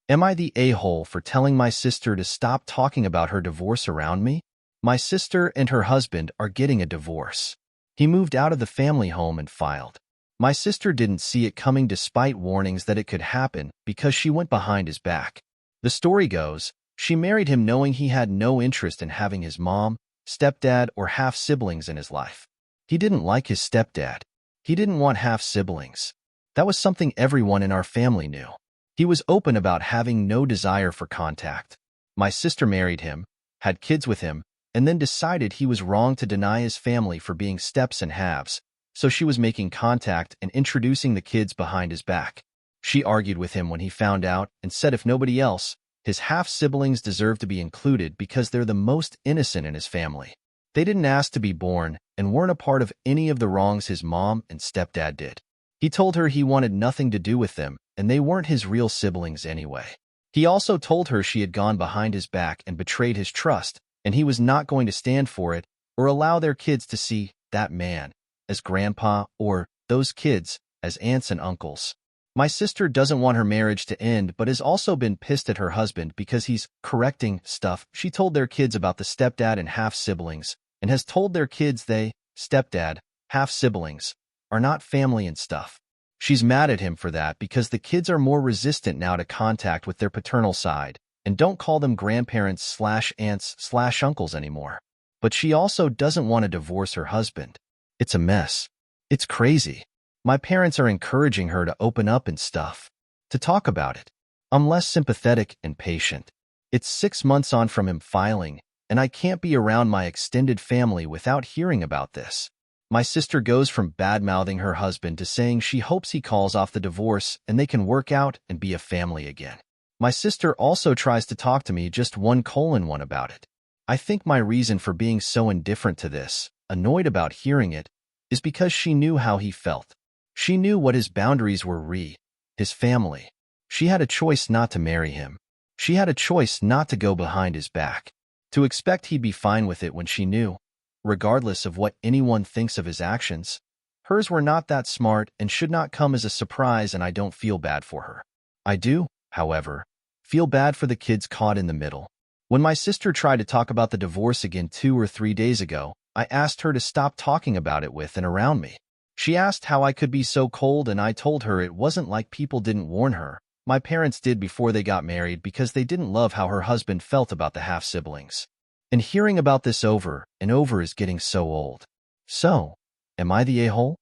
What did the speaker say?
Am I the a-hole for telling my sister to stop talking about her divorce around me? My sister and her husband are getting a divorce. He moved out of the family home and filed. My sister didn't see it coming despite warnings that it could happen because she went behind his back. The story goes, she married him knowing he had no interest in having his mom, stepdad, or half-siblings in his life. He didn't like his stepdad. He didn't want half-siblings. That was something everyone in our family knew. He was open about having no desire for contact. My sister married him, had kids with him, and then decided he was wrong to deny his family for being steps and halves, so she was making contact and introducing the kids behind his back. She argued with him when he found out and said if nobody else, his half-siblings deserve to be included because they're the most innocent in his family. They didn't ask to be born and weren't a part of any of the wrongs his mom and stepdad did. He told her he wanted nothing to do with them and they weren't his real siblings anyway. He also told her she had gone behind his back and betrayed his trust, and he was not going to stand for it or allow their kids to see that man as grandpa or those kids as aunts and uncles. My sister doesn't want her marriage to end but has also been pissed at her husband because he's correcting stuff she told their kids about the stepdad and half-siblings and has told their kids they, stepdad, half-siblings, are not family and stuff. She's mad at him for that because the kids are more resistant now to contact with their paternal side and don't call them grandparents/aunts/uncles anymore. But she also doesn't want to divorce her husband. It's a mess. It's crazy. My parents are encouraging her to open up and stuff, to talk about it. I'm less sympathetic and patient. It's 6 months on from him filing, and I can't be around my extended family without hearing about this. My sister goes from bad-mouthing her husband to saying she hopes he calls off the divorce and they can work out and be a family again. My sister also tries to talk to me just 1:1 about it. I think my reason for being so indifferent to this, annoyed about hearing it, is because she knew how he felt. She knew what his boundaries were his family. She had a choice not to marry him. She had a choice not to go behind his back. To expect he'd be fine with it when she knew, regardless of what anyone thinks of his actions, hers were not that smart and should not come as a surprise, and I don't feel bad for her. I do, however, feel bad for the kids caught in the middle. When my sister tried to talk about the divorce again 2 or 3 days ago, I asked her to stop talking about it with and around me. She asked how I could be so cold, and I told her it wasn't like people didn't warn her. My parents did before they got married because they didn't love how her husband felt about the half-siblings. And hearing about this over and over is getting so old. So, am I the a-hole?